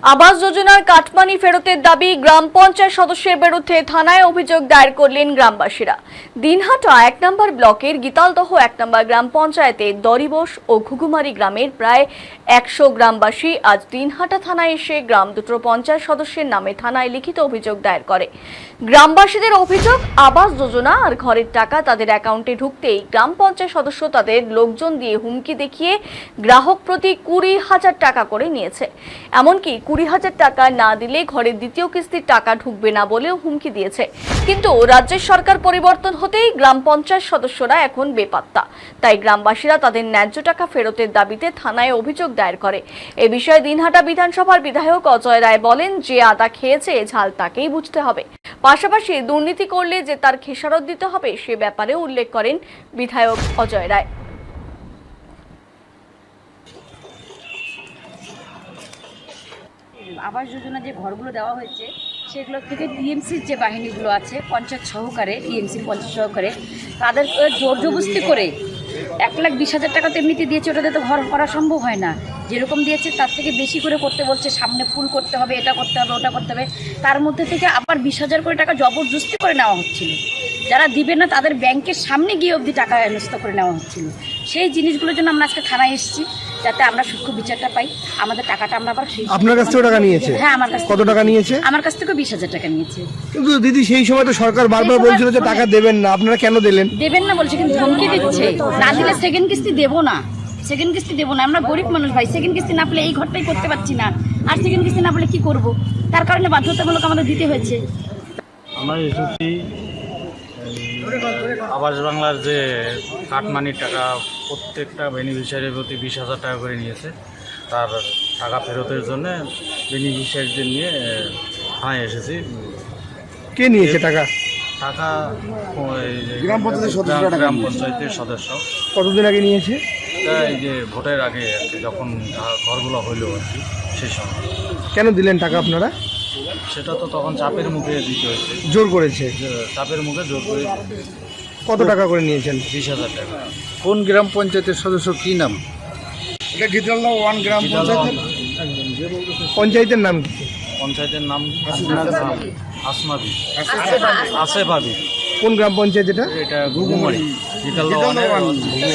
আবাস যোজনার কাটমানি ফেরতের দাবি গ্রাম পঞ্চায়েত সদস্যের বিরুদ্ধে থানায় অভিযোগ দায়ের করলেন গ্রামবাসীরা। দিনহাটা ১ নম্বর ব্লকের গীতালদহ ১ নম্বর গ্রাম পঞ্চায়েতের দরিবস ও ঘুঘুমারি গ্রামের প্রায় ১০০ গ্রামবাসী আজ দিনহাটা থানায় এসে গ্রাম দুটো পঞ্চায়েত সদস্যের নামে থানায় লিখিত অভিযোগ দায়ের করে। গ্রামবাসীদের অভিযোগ, আবাস যোজনা আর ঘরের টাকা তাদের অ্যাকাউন্টে ঢুকতেই গ্রাম পঞ্চায়েত সদস্য তাদের লোকজন দিয়ে হুমকি দেখিয়ে গ্রাহক প্রতি ২০,০০০ টাকা করে নিয়েছে। এমনকি ২০,০০০ টাকা না দিলে ঘরের দ্বিতীয় কিস্তির টাকা ঢুকবে না বলেও হুমকি দিয়েছে। কিন্তু রাজ্যের সরকার পরিবর্তন হতেই গ্রাম পঞ্চায়েত সদস্যরা এখন বেপাত্তা। তাই গ্রামবাসীরা তাদের ন্যায্য টাকা ফেরতের দাবিতে থানায় অভিযোগ দায়ের করে। এ বিষয়ে দিনহাটা বিধানসভার বিধায়ক অজয় রায় বলেন, যে আদা খেয়েছে ঝাল তাকেই বুঝতে হবে। পাশাপাশি দুর্নীতি করলে যে তার খেসারত দিতে হবে সে ব্যাপারেও উল্লেখ করেন বিধায়ক অজয় রায়। আবাস যোজনা যে ঘরগুলো দেওয়া হয়েছে সেগুলো থেকে টিএমসির যে বাহিনীগুলো আছে পঞ্চায়েত সহকারে, টিএমসির পঞ্চায়েত সহকারে তাদের জোর জবরদস্তি করে ১,২০,০০০ টাকা তো এমনিতে দিয়েছে, ওটাতে তো ঘর করা সম্ভব হয় না। যেরকম দিয়েছে তার থেকে বেশি করে করতে বলছে, সামনে ফুল করতে হবে, এটা করতে হবে, ওটা করতে হবে। তার মধ্যে থেকে আবার ২০,০০০ করে টাকা জবরদস্তি করে নেওয়া হচ্ছিল। যারা দিবে না তাদের ব্যাংকের সামনে গিয়ে অবধি টাকা হেনস্থ করে নেওয়া হচ্ছিল। সেই জিনিসগুলোর জন্য আমরা আজকে থানায় এসেছি, যাতে আমরা সূক্ষ্ম বিচারটা পাই, আমাদের টাকাটা আমরা আবার সেই। আপনার কাছ থেকে টাকা নিয়েছে? হ্যাঁ, আমার কাছ থেকে। কত টাকা নিয়েছে? আমার কাছ থেকে ২০,০০০ টাকা নিয়েছে। কিন্তু দিদি সেই সময় তো সরকার বারবার বলছিল যে টাকা দেবেন না, আপনারা কেন দিলেন? দেবেন না বলছে, কিন্তু ধমকি দিচ্ছে, না দিলে সেকেন্ড কিস্তি দেবো না, সেকেন্ড কিস্তি দেবো না। আমরা গরিব মানুষ ভাই, সেকেন্ড কিস্তি না পেলে এই ঘরটাই করতে পারছি না, আর সেকেন্ড কিস্তি না পেলে কি করব? তার কারণে বাধ্যতামূলক আমাদের দিতে হয়েছে। আমরা এসেছি আবাস বাংলার যে কাটমানির টাকা প্রত্যেকটা বেনিফিশিয়ারির প্রতি ২০,০০০ টাকা করে নিয়েছে, তার টাকা ফেরতের জন্য বেনিফিশিয়ারিদের নিয়ে থানায় এসেছি। কে নিয়েছে টাকা? টাকা গ্রাম পঞ্চায়েতের সদস্য। কতদিন আগে নিয়েছে? এই যে ভোটের আগে আর কি, যখন ঘরগুলো হইলো আর কি, সেই সময়। কেন দিলেন টাকা আপনারা? সেটা তো তখন চাপের মুখে দিতে হয়েছে, জোর করেছে? চাপের মুখে জোর করে। কত টাকা করে নিয়েছেন? ২০,০০০ টাকা। কোন গ্রাম পঞ্চায়েতের সদস্য, কি নাম? এটা গীতালদহ 1 গ্রাম পঞ্চায়েত। পঞ্চায়েতের নাম কি? পঞ্চায়েতের নাম আসমাবি, আসেফাবি। কোন গ্রাম পঞ্চায়েত এটা? এটা ঘুঘুমারি।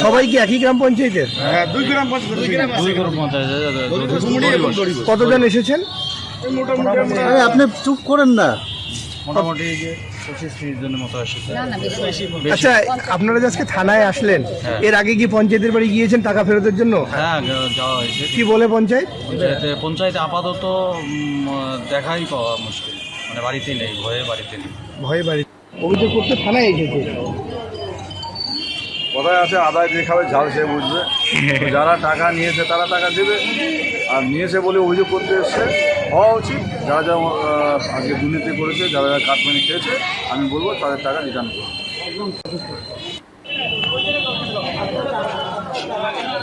সবাই কি একই গ্রাম পঞ্চায়েতের? দুই গ্রাম পঞ্চায়েত। কতজন এসেছেন? আরে আপনি চুপ করেন না। মোটামুটি ২৫-৩০ জনের মতো এসেছে। আচ্ছা, আপনারা যে আজকে থানায় আসলেন, এর আগে কি পঞ্চায়েতের বাড়ি গিয়েছেন টাকা ফেরতের জন্য? হ্যাঁ, যাওয়া হয়েছে। কি বলে পঞ্চায়েত? পঞ্চায়েতে আপাতত দেখাই পাওয়া মুশকিল, মানে বাড়িতে নেই, ভয়ে বাড়িতে নেই। ভয়ে বাড়ি অভিযোগ করতে থানায় এসেছে। কথায় আছে আদায় যে খাবে ঝাল সে বুঝবে। যারা টাকা নিয়েছে তারা টাকা দেবে, আর নিয়েছে বলে অভিযোগ করতে এসছে হওয়া উচিত। যারা যারা আজকে দুর্নীতি করেছে, যারা যারা কাটমানি খেয়েছে, আমি বলবো তাদের টাকা রিটার্ন করুন।